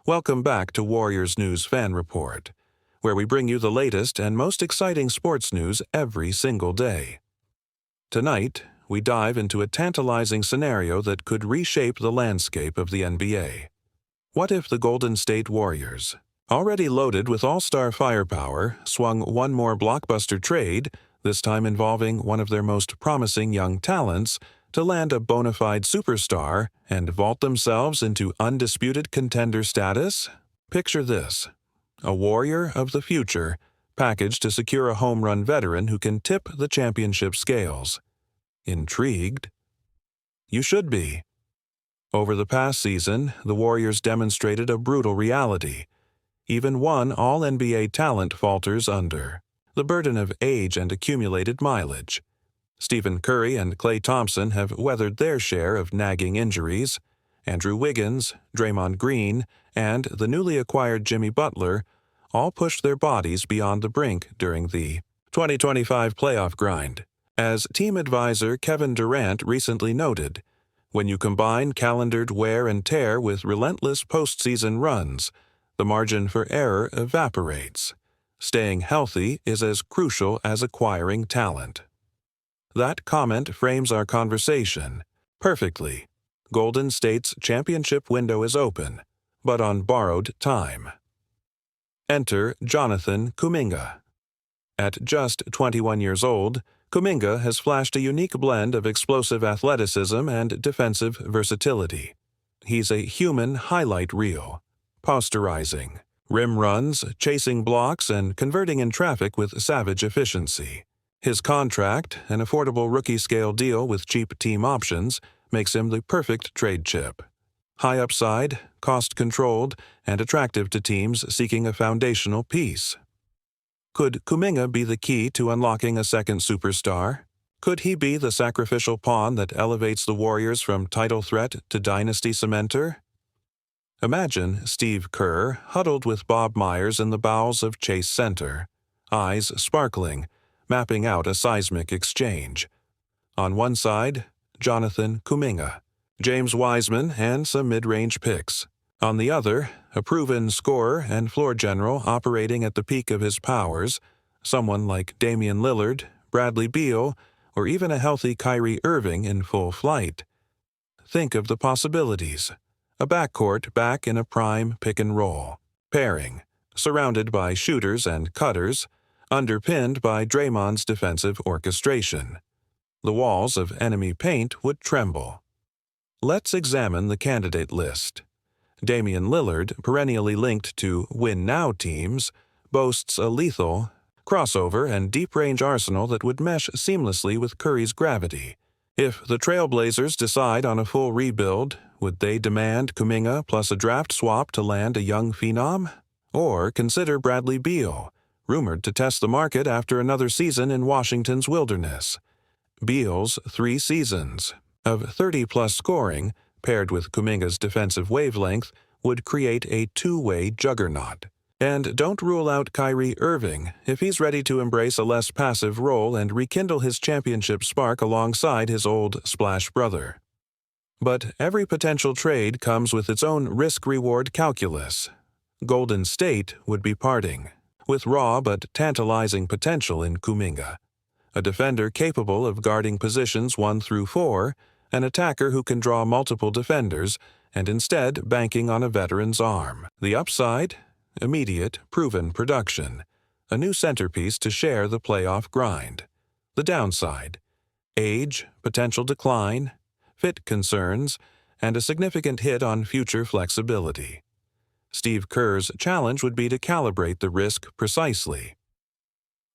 Welcome back to Warriors News Fan Report, where we bring you the latest and most exciting sports news every single day. Tonight, we dive into a tantalizing scenario that could reshape the landscape of the NBA. What if the Golden State Warriors, already loaded with all-star firepower, swung one more blockbuster trade, this time involving one of their most promising young talents, to land a bona fide superstar and vault themselves into undisputed contender status? Picture this: a Warrior of the future, packaged to secure a home run veteran who can tip the championship scales. Intrigued? You should be. Over the past season, the Warriors demonstrated a brutal reality. Even one All-NBA talent falters under the burden of age and accumulated mileage. Stephen Curry and Klay Thompson have weathered their share of nagging injuries. Andrew Wiggins, Draymond Green, and the newly acquired Jimmy Butler all pushed their bodies beyond the brink during the 2025 playoff grind. As team advisor Kevin Durant recently noted, when you combine calendared wear and tear with relentless postseason runs, the margin for error evaporates. Staying healthy is as crucial as acquiring talent. That comment frames our conversation perfectly. Golden State's championship window is open, but on borrowed time. Enter Jonathan Kuminga. At just 21 years old, Kuminga has flashed a unique blend of explosive athleticism and defensive versatility. He's a human highlight reel, posterizing rim runs, chasing blocks, and converting in traffic with savage efficiency. His contract, an affordable rookie-scale deal with cheap team options, makes him the perfect trade chip. High upside, cost-controlled, and attractive to teams seeking a foundational piece. Could Kuminga be the key to unlocking a second superstar? Could he be the sacrificial pawn that elevates the Warriors from title threat to dynasty cementer? Imagine Steve Kerr huddled with Bob Myers in the bowels of Chase Center, eyes sparkling, mapping out a seismic exchange. On one side, Jonathan Kuminga, James Wiseman, and some mid-range picks. On the other, a proven scorer and floor general operating at the peak of his powers, someone like Damian Lillard, Bradley Beal, or even a healthy Kyrie Irving in full flight. Think of the possibilities. A backcourt back in a prime pick-and-roll pairing, surrounded by shooters and cutters, underpinned by Draymond's defensive orchestration. The walls of enemy paint would tremble. Let's examine the candidate list. Damian Lillard, perennially linked to win-now teams, boasts a lethal crossover and deep-range arsenal that would mesh seamlessly with Curry's gravity. If the Trailblazers decide on a full rebuild, would they demand Kuminga plus a draft swap to land a young phenom? Or consider Bradley Beal, rumored to test the market after another season in Washington's wilderness. Beal's 3 seasons of 30-plus scoring, paired with Kuminga's defensive wavelength, would create a two-way juggernaut. And don't rule out Kyrie Irving if he's ready to embrace a less passive role and rekindle his championship spark alongside his old splash brother. But every potential trade comes with its own risk-reward calculus. Golden State would be parting with raw but tantalizing potential in Kuminga, a defender capable of guarding positions 1 through 4, an attacker who can draw multiple defenders, and instead banking on a veteran's arm. The upside? Immediate, proven production, a new centerpiece to share the playoff grind. The downside? Age, potential decline, fit concerns, and a significant hit on future flexibility. Steve Kerr's challenge would be to calibrate the risk precisely.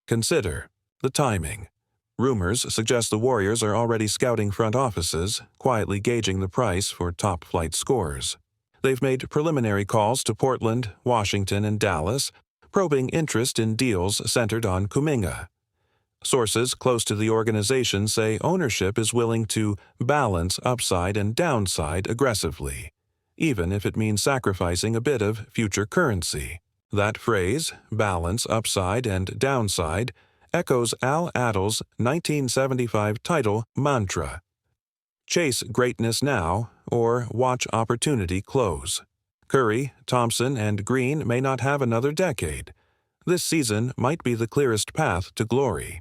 Consider the timing. Rumors suggest the Warriors are already scouting front offices, quietly gauging the price for top-flight scorers. They've made preliminary calls to Portland, Washington, and Dallas, probing interest in deals centered on Kuminga. Sources close to the organization say ownership is willing to balance upside and downside aggressively, even if it means sacrificing a bit of future currency. That phrase, balance upside and downside, echoes Al Attle's 1975 title mantra: chase greatness now or watch opportunity close. Curry, Thompson, and Green may not have another decade. This season might be the clearest path to glory.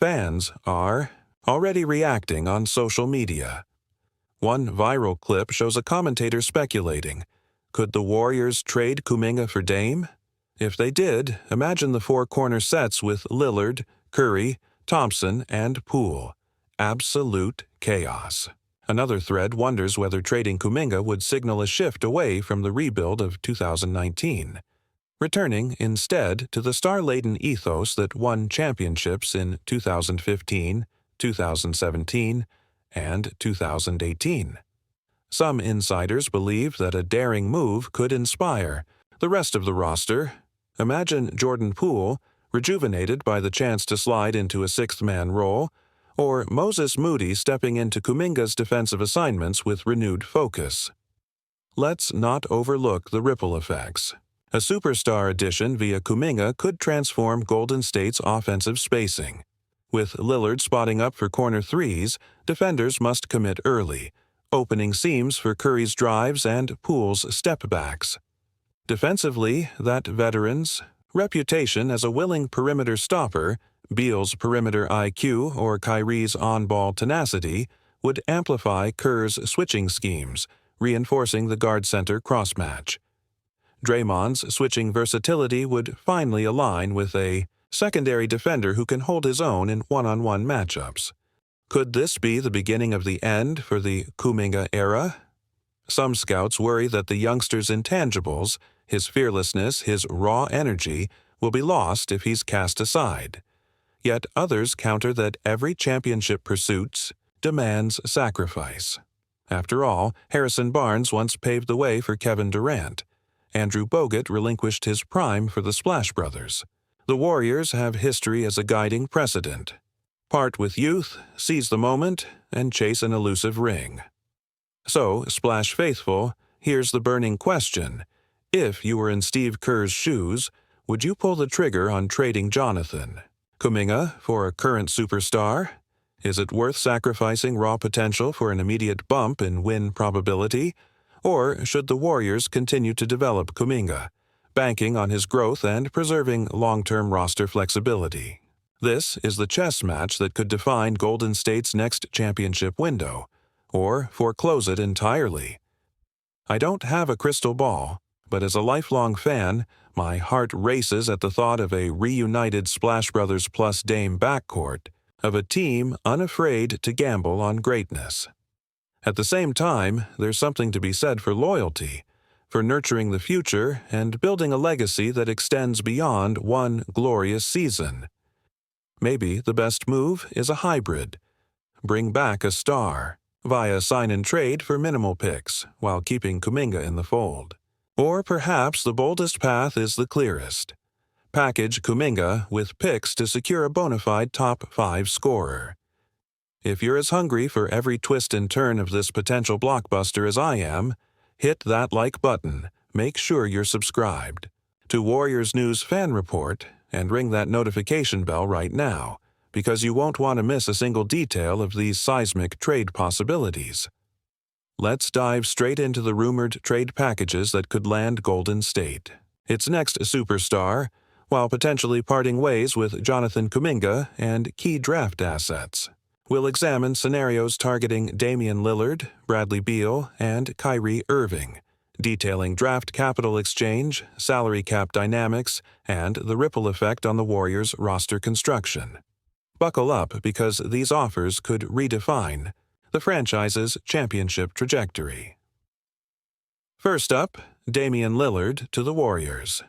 Fans are already reacting on social media. One viral clip shows a commentator speculating, could the Warriors trade Kuminga for Dame? If they did, imagine the four-corner sets with Lillard, Curry, Thompson, and Poole. Absolute chaos. Another thread wonders whether trading Kuminga would signal a shift away from the rebuild of 2019, returning instead to the star-laden ethos that won championships in 2015, 2017, and 2018. Some insiders believe that a daring move could inspire the rest of the roster. Imagine Jordan Poole, rejuvenated by the chance to slide into a sixth-man role, or Moses Moody stepping into Kuminga's defensive assignments with renewed focus. Let's not overlook the ripple effects. A superstar addition via Kuminga could transform Golden State's offensive spacing. With Lillard spotting up for corner threes, defenders must commit early, opening seams for Curry's drives and Poole's step-backs. Defensively, that veteran's reputation as a willing perimeter stopper, Beal's perimeter IQ, or Kyrie's on-ball tenacity would amplify Kerr's switching schemes, reinforcing the guard-center cross-match. Draymond's switching versatility would finally align with a secondary defender who can hold his own in one-on-one matchups. Could this be the beginning of the end for the Kuminga era? Some scouts worry that the youngster's intangibles, his fearlessness, his raw energy, will be lost if he's cast aside. Yet others counter that every championship pursuit demands sacrifice. After all, Harrison Barnes once paved the way for Kevin Durant. Andrew Bogut relinquished his prime for the Splash Brothers. The Warriors have history as a guiding precedent. Part with youth, seize the moment, and chase an elusive ring. So, Splash faithful, here's the burning question. If you were in Steve Kerr's shoes, would you pull the trigger on trading Jonathan Kuminga for a current superstar? Is it worth sacrificing raw potential for an immediate bump in win probability? Or should the Warriors continue to develop Kuminga, banking on his growth and preserving long-term roster flexibility? This is the chess match that could define Golden State's next championship window, or foreclose it entirely. I don't have a crystal ball, but as a lifelong fan, my heart races at the thought of a reunited Splash Brothers plus Dame backcourt, of a team unafraid to gamble on greatness. At the same time, there's something to be said for loyalty, for nurturing the future and building a legacy that extends beyond one glorious season. Maybe the best move is a hybrid. Bring back a star, via sign and trade for minimal picks, while keeping Kuminga in the fold. Or perhaps the boldest path is the clearest. Package Kuminga with picks to secure a bona fide top 5 scorer. If you're as hungry for every twist and turn of this potential blockbuster as I am, hit that like button, make sure you're subscribed to Warriors News Fan Report, and ring that notification bell right now, because you won't want to miss a single detail of these seismic trade possibilities. Let's dive straight into the rumored trade packages that could land Golden State, its next superstar, while potentially parting ways with Jonathan Kuminga and key draft assets. We'll examine scenarios targeting Damian Lillard, Bradley Beal, and Kyrie Irving, detailing draft capital exchange, salary cap dynamics, and the ripple effect on the Warriors' roster construction. Buckle up, because these offers could redefine the franchise's championship trajectory. First up, Damian Lillard to the Warriors.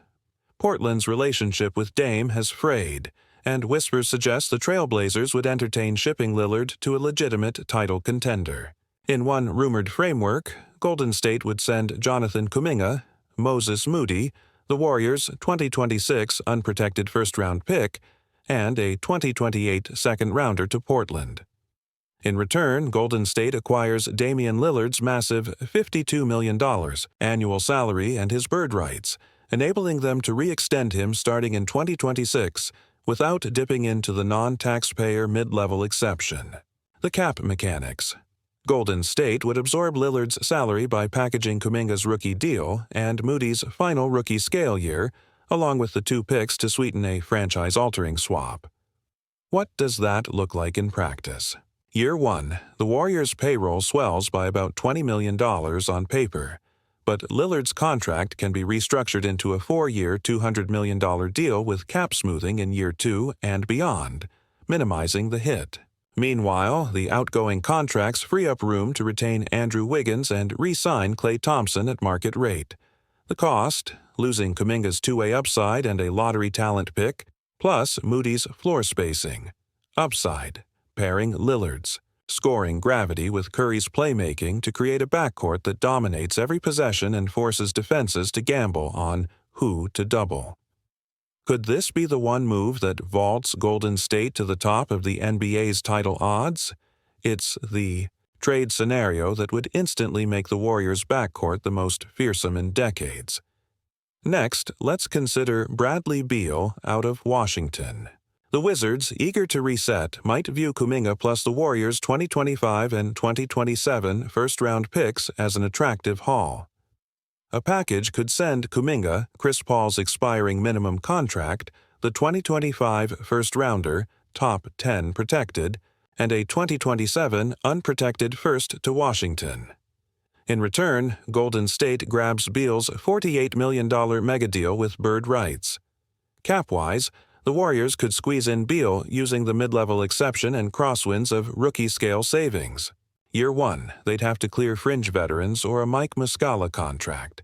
Portland's relationship with Dame has frayed, and whispers suggest the Trailblazers would entertain shipping Lillard to a legitimate title contender. In one rumored framework, Golden State would send Jonathan Kuminga, Moses Moody, the Warriors' 2026 unprotected first-round pick, and a 2028 second-rounder to Portland. In return, Golden State acquires Damian Lillard's massive $52 million annual salary and his bird rights, enabling them to re-extend him starting in 2026 without dipping into the non-taxpayer mid-level exception. The cap mechanics. Golden State would absorb Lillard's salary by packaging Kuminga's rookie deal and Moody's final rookie scale year, along with the 2 picks to sweeten a franchise-altering swap. What does that look like in practice? Year 1, the Warriors' payroll swells by about $20 million on paper, but Lillard's contract can be restructured into a 4-year, $200 million deal with cap smoothing in year 2 and beyond, minimizing the hit. Meanwhile, the outgoing contracts free up room to retain Andrew Wiggins and re-sign Klay Thompson at market rate. The cost, losing Kuminga's two-way upside and a lottery talent pick, plus Moody's floor spacing. Upside, pairing Lillard's, scoring gravity with Curry's playmaking to create a backcourt that dominates every possession and forces defenses to gamble on who to double. Could this be the one move that vaults Golden State to the top of the NBA's title odds? It's the trade scenario that would instantly make the Warriors' backcourt the most fearsome in decades. Next, let's consider Bradley Beal out of Washington. The Wizards, eager to reset, might view Kuminga plus the Warriors' 2025 and 2027 first-round picks as an attractive haul. A package could send Kuminga, Chris Paul's expiring minimum contract, the 2025 first-rounder, top 10 protected, and a 2027 unprotected first to Washington. In return, Golden State grabs Beal's $48 million mega deal with bird rights. Cap-wise, the Warriors could squeeze in Beal using the mid-level exception and crosswinds of rookie-scale savings. Year 1, they'd have to clear fringe veterans or a Mike Muscala contract.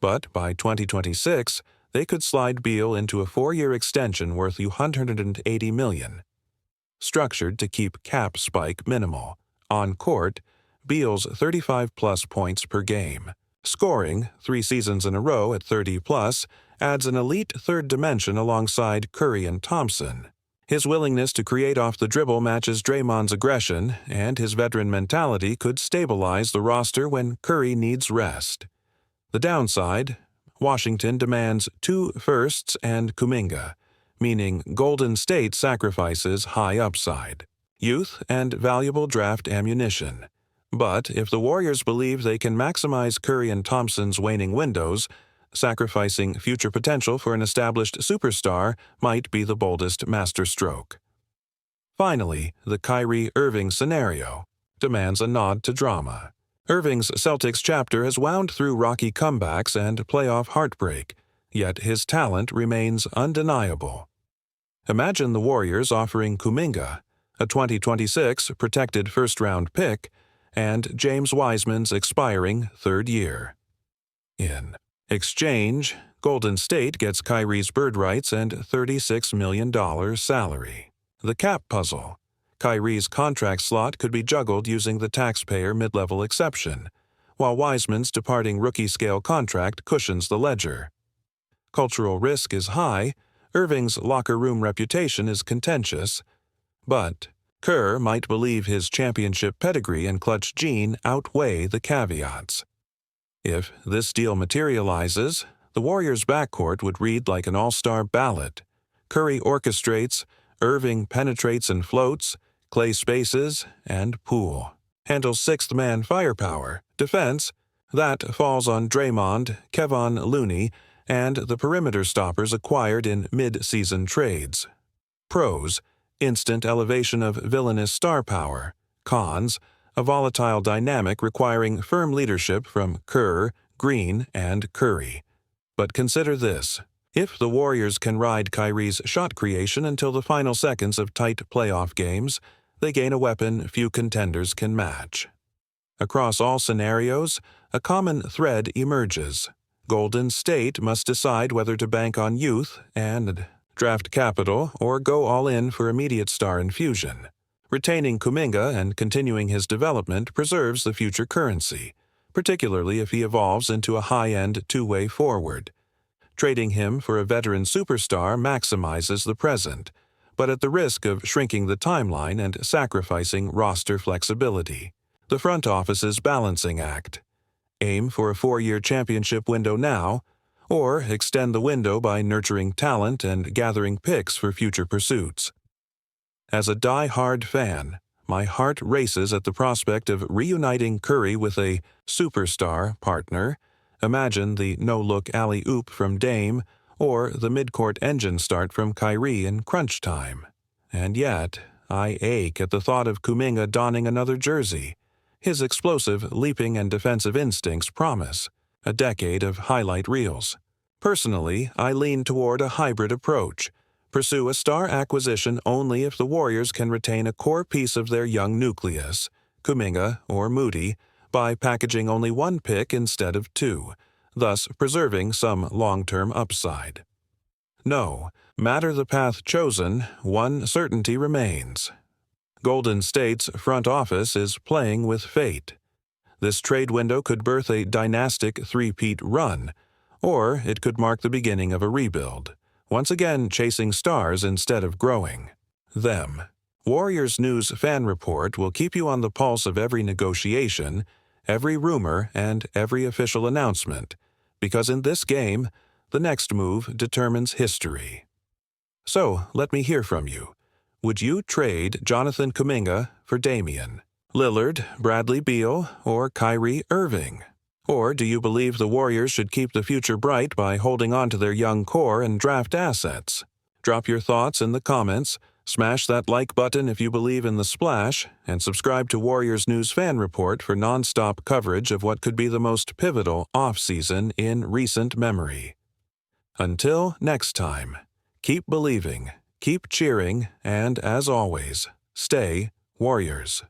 But by 2026, they could slide Beal into a 4-year extension worth $180 million. Structured to keep cap spike minimal. On court, Beal's 35-plus points per game. Scoring, 3 seasons in a row at 30-plus, adds an elite third dimension alongside Curry and Thompson. His willingness to create off the dribble matches Draymond's aggression, and his veteran mentality could stabilize the roster when Curry needs rest. The downside, Washington demands 2 firsts and Kuminga, meaning Golden State sacrifices high upside, youth, and valuable draft ammunition. But if the Warriors believe they can maximize Curry and Thompson's waning windows, sacrificing future potential for an established superstar might be the boldest masterstroke. Finally, the Kyrie Irving scenario demands a nod to drama. Irving's Celtics chapter has wound through rocky comebacks and playoff heartbreak, yet his talent remains undeniable. Imagine the Warriors offering Kuminga, a 2026 protected first-round pick, and James Wiseman's expiring 3rd year. In exchange, Golden State gets Kyrie's bird rights and $36 million salary. The cap puzzle. Kyrie's contract slot could be juggled using the taxpayer mid-level exception, while Wiseman's departing rookie-scale contract cushions the ledger. Cultural risk is high, Irving's locker room reputation is contentious, but Kerr might believe his championship pedigree and clutch gene outweigh the caveats. If this deal materializes, the Warriors' backcourt would read like an all-star ballad. Curry orchestrates, Irving penetrates and floats, Klay spaces, and Poole handles sixth-man firepower. Defense, that falls on Draymond, Kevon Looney, and the perimeter stoppers acquired in mid-season trades. Pros, instant elevation of villainous star power. Cons, a volatile dynamic requiring firm leadership from Kerr, Green, and Curry. But consider this. If the Warriors can ride Kyrie's shot creation until the final seconds of tight playoff games, they gain a weapon few contenders can match. Across all scenarios, a common thread emerges. Golden State must decide whether to bank on youth and draft capital or go all in for immediate star infusion. Retaining Kuminga and continuing his development preserves the future currency, particularly if he evolves into a high-end two-way forward. Trading him for a veteran superstar maximizes the present, but at the risk of shrinking the timeline and sacrificing roster flexibility. The front office's balancing act. Aim for a 4-year championship window now, or extend the window by nurturing talent and gathering picks for future pursuits. As a die-hard fan, my heart races at the prospect of reuniting Curry with a superstar partner. Imagine the no-look alley-oop from Dame or the midcourt engine start from Kyrie in crunch time. And yet, I ache at the thought of Kuminga donning another jersey. His explosive leaping and defensive instincts promise a decade of highlight reels. Personally, I lean toward a hybrid approach. Pursue a star acquisition only if the Warriors can retain a core piece of their young nucleus, Kuminga or Moody, by packaging only one pick instead of two, thus preserving some long-term upside. No matter the path chosen, one certainty remains. Golden State's front office is playing with fate. This trade window could birth a dynastic three-peat run, or it could mark the beginning of a rebuild, once again chasing stars instead of growing them. Warriors News Fan Report will keep you on the pulse of every negotiation, every rumor, and every official announcement, because in this game, the next move determines history. So, let me hear from you. Would you trade Jonathan Kuminga for Damian Lillard, Bradley Beal, or Kyrie Irving? Or do you believe the Warriors should keep the future bright by holding on to their young core and draft assets? Drop your thoughts in the comments, smash that like button if you believe in the splash, and subscribe to Warriors News Fan Report for non-stop coverage of what could be the most pivotal offseason in recent memory. Until next time, keep believing, keep cheering, and as always, stay Warriors.